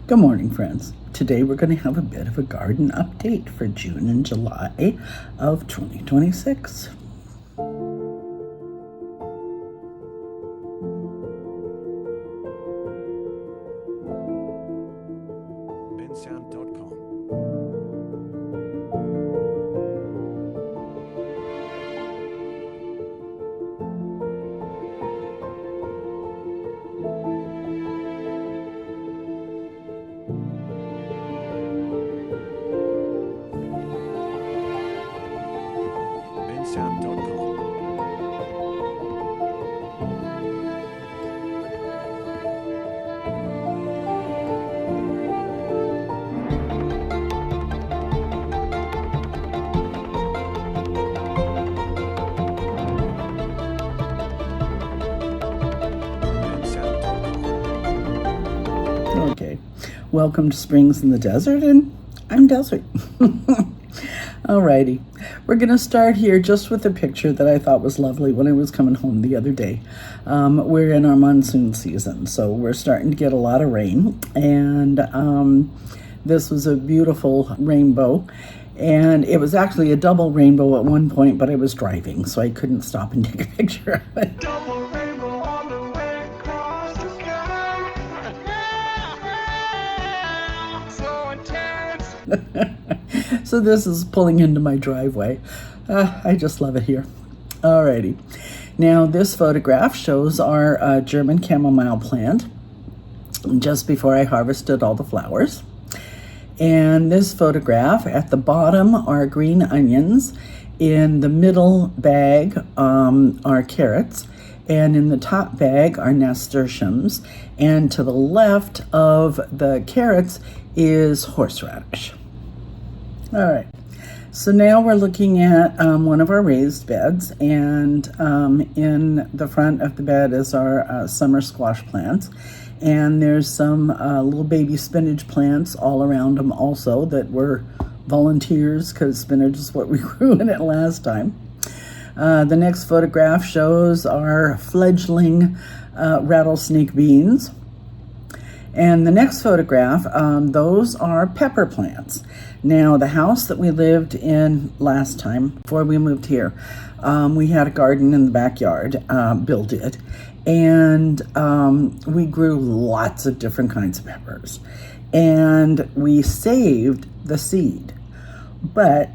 Good morning, friends. Today we're going to have a bit of a garden update for June and July of 2026. Okay, welcome to Springs in the Desert, and I'm Desert. Alrighty, we're going to start here just with a picture that I thought was lovely when I was coming home the other day. We're in our monsoon season, so we're starting to get a lot of rain, and this was a beautiful rainbow. And it was actually a double rainbow at one point, but I was driving, so I couldn't stop and take a picture of it. Double rainbow on the way across the sky. So intense. So this is pulling into my driveway. I just love it here. Alrighty. Now this photograph shows our German chamomile plant just before I harvested all the flowers. And this photograph, at the bottom are green onions. In the middle bag are carrots. And in the top bag are nasturtiums. And to the left of the carrots is horseradish. All right, so now we're looking at one of our raised beds, and in the front of the bed is our summer squash plants, and there's some little baby spinach plants all around them also that were volunteers, because spinach is what we grew in it last time. The next photograph shows our fledgling rattlesnake beans. And the next photograph, those are pepper plants. Now, the house that we lived in last time, before we moved here, we had a garden in the backyard, Bill did, and we grew lots of different kinds of peppers. And we saved the seed, but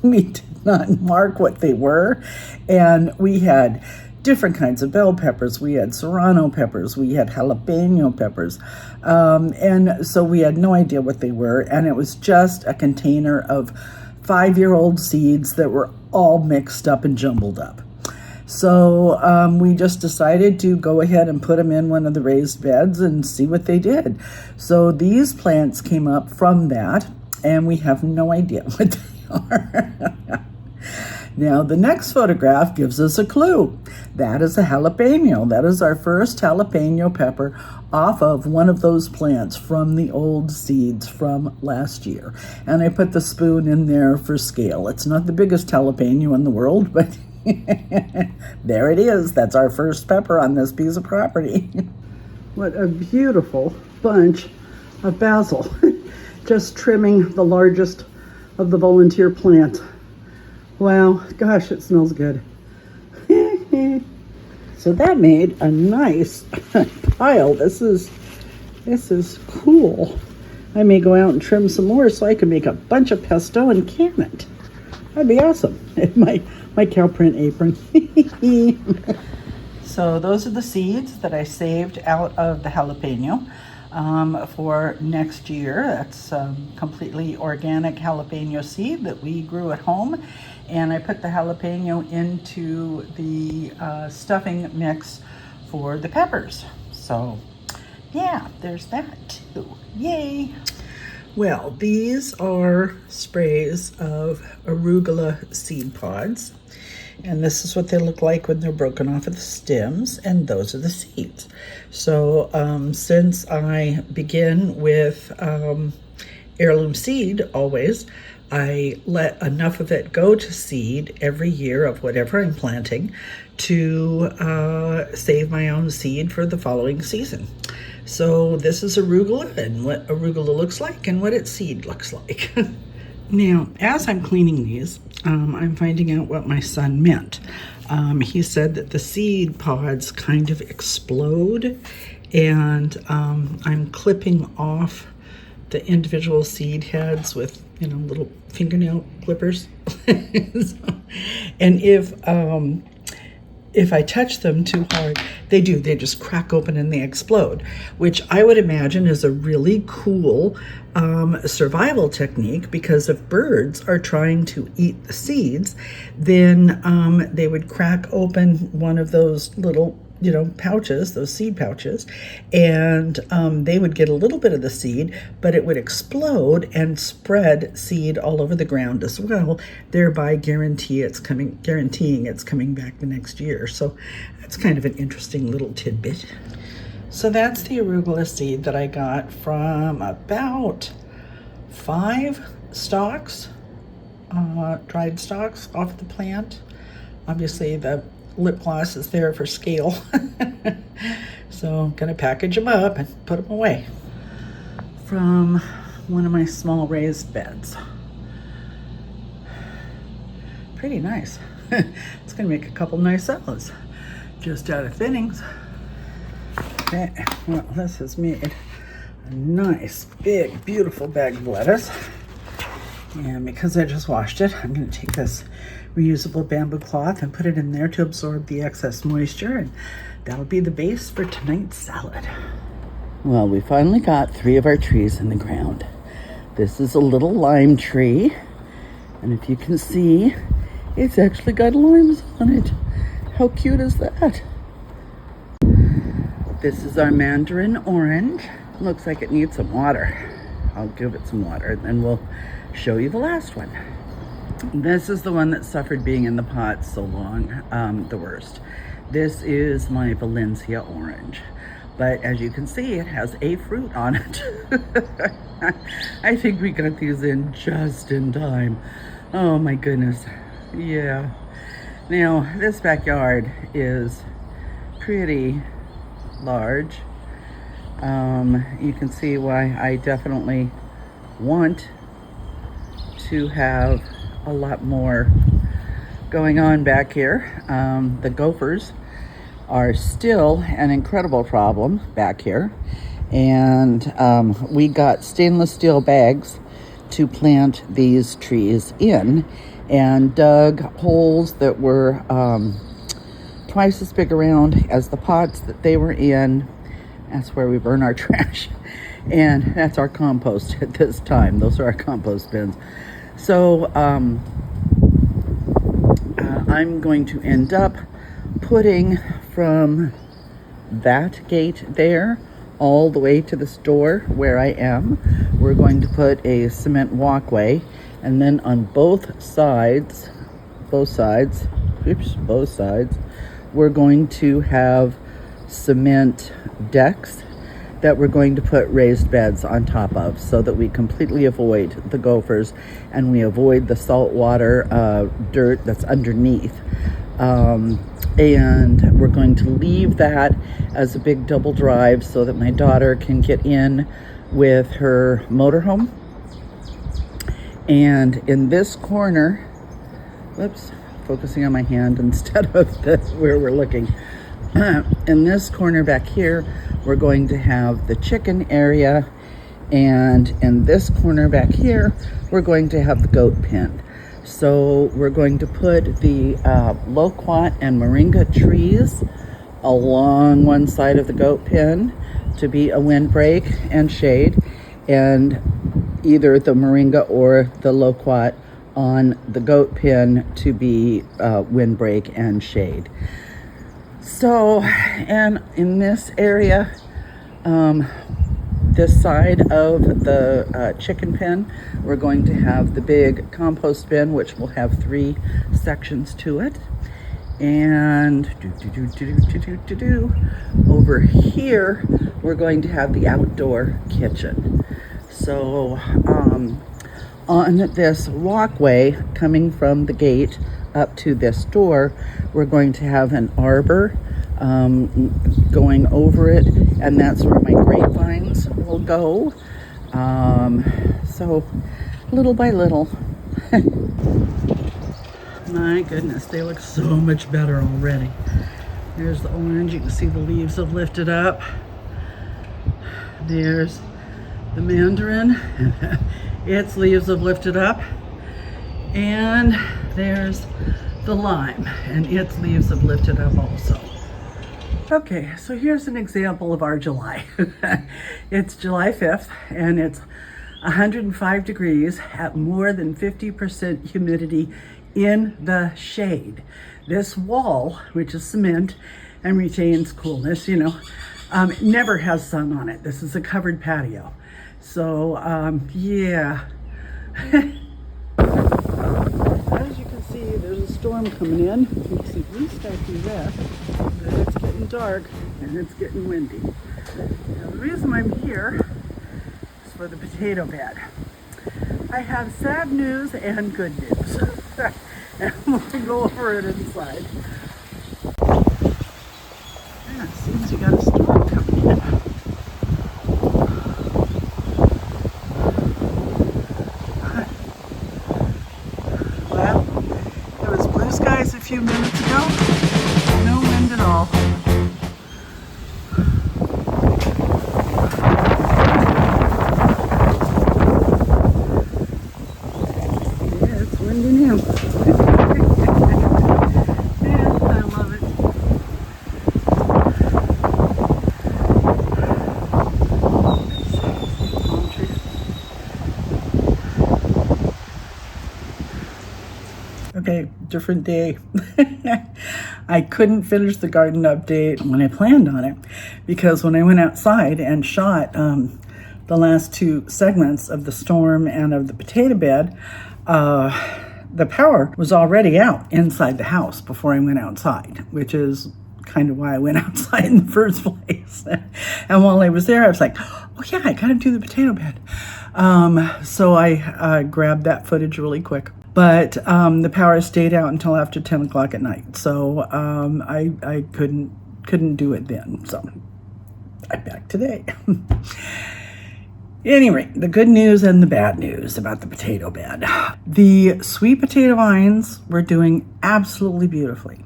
we did not mark what they were, and we had different kinds of bell peppers. We had serrano peppers, we had jalapeno peppers, and so we had no idea what they were, and it was just a container of 5-year-old seeds that were all mixed up and jumbled up. So we just decided to go ahead and put them in one of the raised beds and see what they did. So these plants came up from that, and we have no idea what they are. Now, the next photograph gives us a clue. That is a jalapeno. That is our first jalapeno pepper off of one of those plants from the old seeds from last year. And I put the spoon in there for scale. It's not the biggest jalapeno in the world, but there it is. That's our first pepper on this piece of property. What a beautiful bunch of basil. Just trimming the largest of the volunteer plants. Wow, gosh, it smells good. So that made a nice pile. This is cool. I may go out and trim some more so I can make a bunch of pesto and can it. That'd be awesome. My cow print apron. So those are the seeds that I saved out of the jalapeno for next year. That's completely organic jalapeno seed that we grew at home. And I put the jalapeno into the stuffing mix for the peppers. So yeah, there's that too. Yay! Well, these are sprays of arugula seed pods. And this is what they look like when they're broken off of the stems, and those are the seeds. So since I begin with heirloom seed always, I let enough of it go to seed every year of whatever I'm planting to save my own seed for the following season. So this is arugula and what arugula looks like and what its seed looks like. Now, as I'm cleaning these, I'm finding out what my son meant. He said that the seed pods kind of explode, and I'm clipping off the individual seed heads with, little fingernail clippers. And if I touch them too hard, they just crack open and they explode, which I would imagine is a really cool survival technique, because if birds are trying to eat the seeds, then they would crack open one of those little pouches, those seed pouches, and they would get a little bit of the seed, but it would explode and spread seed all over the ground as well, thereby guaranteeing it's coming back the next year. So that's kind of an interesting little tidbit. So that's the arugula seed that I got from about 5 stalks, dried stalks off the plant. Obviously the lip gloss is there for scale. So I'm gonna package them up and put them away from one of my small raised beds. Pretty nice. It's gonna make a couple nice salads just out of thinnings. Okay, well, this has made a nice big beautiful bag of lettuce, and because I just washed it, I'm going to take this reusable bamboo cloth and put it in there to absorb the excess moisture, and that'll be the base for tonight's salad. Well, we finally got 3 of our trees in the ground. This is a little lime tree, and if you can see, it's actually got limes on it. How cute is that? This is our mandarin orange. Looks like it needs some water. I'll give it some water, and then we'll show you the last one. This is the one that suffered being in the pot so long, the worst. This is my Valencia orange, but as you can see, it has a fruit on it. I think we got these in just in time. Oh my goodness. Yeah. Now, this backyard is pretty large. You can see why I definitely want to have a lot more going on back here. The gophers are still an incredible problem back here, and we got stainless steel bags to plant these trees in, and dug holes that were twice as big around as the pots that they were in. That's where we burn our trash, and that's our compost at this time. Those are our compost bins. So I'm going to end up putting from that gate there all the way to the store where I am. We're going to put a cement walkway, and then on both sides, we're going to have cement decks that we're going to put raised beds on top of, so that we completely avoid the gophers and we avoid the saltwater dirt that's underneath. And we're going to leave that as a big double drive so that my daughter can get in with her motorhome. And in this corner, whoops, focusing on my hand instead of where we're looking. In this corner back here, we're going to have the chicken area, and in this corner back here, we're going to have the goat pen. So we're going to put the loquat and moringa trees along one side of the goat pen to be a windbreak and shade, and either the moringa or the loquat on the goat pen to be windbreak and shade. So, and in this area, this side of the chicken pen, we're going to have the big compost bin, which will have 3 sections to it. And over here, we're going to have the outdoor kitchen. So, on this walkway coming from the gate up to this door, we're going to have an arbor going over it, and that's where my grapevines will go. So little by little. My goodness, they look so much better already. There's the orange, you can see the leaves have lifted up. There's the mandarin, its leaves have lifted up. And there's the lime, and its leaves have lifted up also. Okay, so here's an example of our July. It's July 5th, and it's 105 degrees at more than 50% humidity in the shade. This wall, which is cement and retains coolness, never has sun on it. This is a covered patio. So, yeah. As you can see, there's a storm coming in. You can see blue sky through that, but it's getting dark and it's getting windy. Now, the reason I'm here is for the potato bed. I have sad news and good news. And we'll go over it inside. Yeah, it seems you got a storm coming in. Well, there was blue skies a few minutes ago. No wind at all. Yeah, it's windy now. Yeah, I love it. Palm trees. Okay, different day. I couldn't finish the garden update when I planned on it, because when I went outside and shot the last two segments of the storm and of the potato bed, the power was already out inside the house before I went outside, which is kind of why I went outside in the first place. And while I was there, I was like, oh yeah, I gotta do the potato bed. So I grabbed that footage really quick. But the power stayed out until after 10 o'clock at night. So I couldn't do it then. So I'm back today. Anyway, the good news and the bad news about the potato bed. The sweet potato vines were doing absolutely beautifully.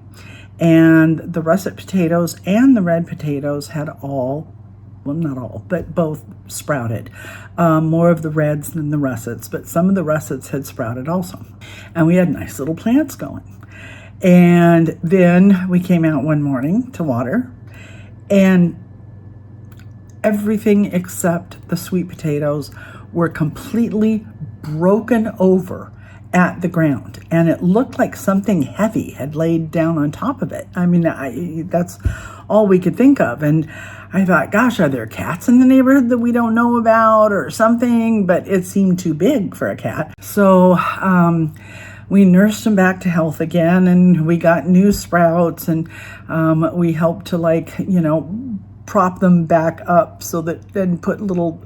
And the russet potatoes and the red potatoes had all, well, not all, but both sprouted. More of the reds than the russets, but some of the russets had sprouted also. And we had nice little plants going. And then we came out one morning to water, and everything except the sweet potatoes were completely broken over at the ground, and it looked like something heavy had laid down on top of it. I mean, that's all we could think of. And I thought, gosh, are there cats in the neighborhood that we don't know about or something? But it seemed too big for a cat. So we nursed them back to health again, and we got new sprouts, and we helped to prop them back up so that then put little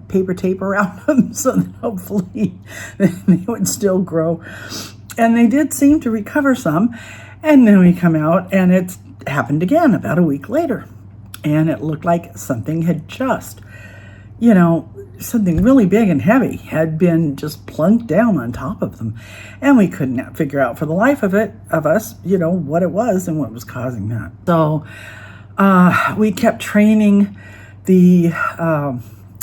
paper tape around them so that hopefully they would still grow. And they did seem to recover some. And then we come out and it happened again about a week later. And it looked like something had just, something really big and heavy had been just plunked down on top of them. And we couldn't figure out for the life of us, what it was and what was causing that. So we kept training the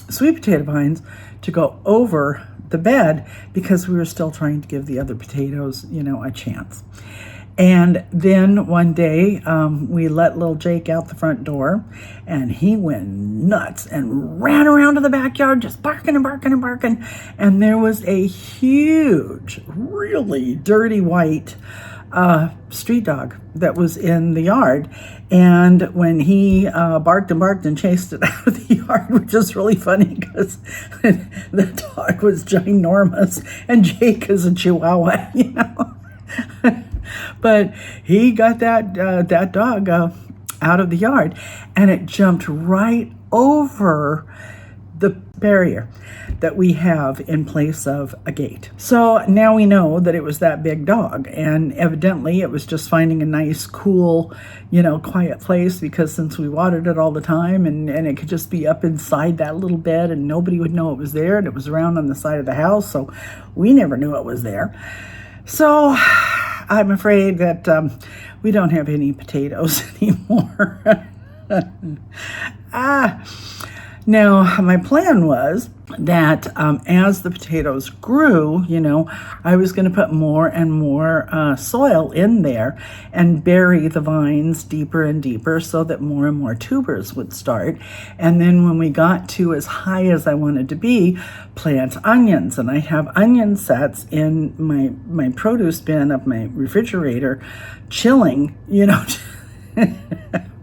sweet potato vines to go over the bed because we were still trying to give the other potatoes, a chance. And then one day we let little Jake out the front door, and he went nuts and ran around to the backyard just barking and barking and barking. And there was a huge, really dirty white street dog that was in the yard. And when he barked and chased it out of the yard, which is really funny because the dog was ginormous and Jake is a Chihuahua, But he got that dog out of the yard, and it jumped right over the barrier that we have in place of a gate. So now we know that it was that big dog, and evidently it was just finding a nice, cool, quiet place, because since we watered it all the time, and it could just be up inside that little bed and nobody would know it was there, and it was around on the side of the house, so we never knew it was there. So I'm afraid that we don't have any potatoes anymore. Now, my plan was that as the potatoes grew, I was going to put more and more soil in there and bury the vines deeper and deeper so that more and more tubers would start. And then when we got to as high as I wanted to be, plant onions. And I have onion sets in my produce bin of my refrigerator, chilling,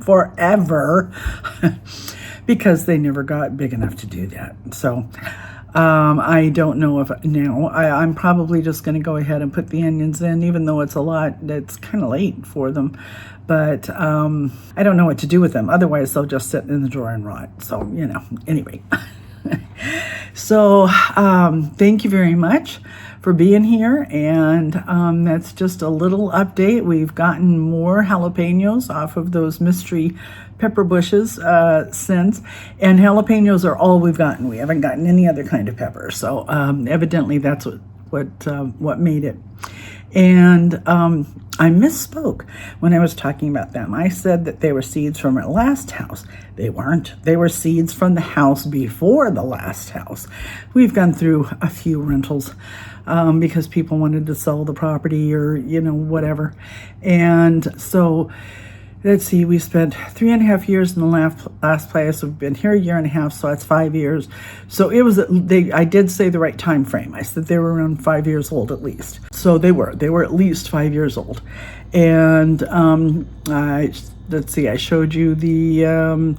forever. Because they never got big enough to do that. So I don't know if now, I'm probably just going to go ahead and put the onions in, even though it's kind of late for them. But I don't know what to do with them. Otherwise, they'll just sit in the drawer and rot. So, anyway. So thank you very much for being here, and that's just a little update. We've gotten more jalapenos off of those mystery pepper bushes since, and jalapenos are all we've gotten. We haven't gotten any other kind of pepper, so evidently that's what made it. And I misspoke when I was talking about them. I said that they were seeds from our last house. They weren't. They were seeds from the house before the last house. We've gone through a few rentals because people wanted to sell the property or, whatever. And so, let's see, we spent 3.5 years in the last place. We've been here a year and a half, so that's 5 years. So it was, I did say the right time frame. I said they were around 5 years old at least. So they were at least 5 years old. And let's see, I showed you the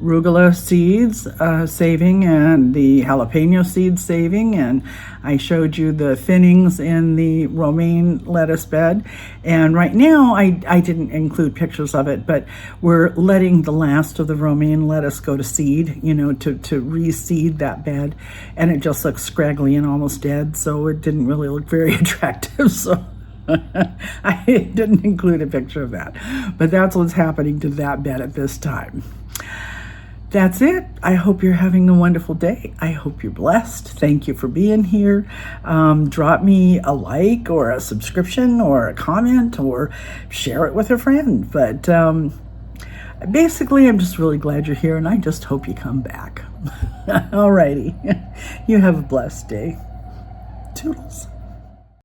arugula seeds saving and the jalapeno seeds saving, and I showed you the thinnings in the romaine lettuce bed. And right now I didn't include pictures of it, but we're letting the last of the romaine lettuce go to seed, to reseed that bed, and it just looks scraggly and almost dead, so it didn't really look very attractive. So I didn't include a picture of that, but that's what's happening to that bed at this time. That's it. I hope you're having a wonderful day. I hope you're blessed. Thank you for being here. Drop me a like or a subscription or a comment or share it with a friend. But basically, I'm just really glad you're here, and I just hope you come back. Alrighty. You have a blessed day. Toodles.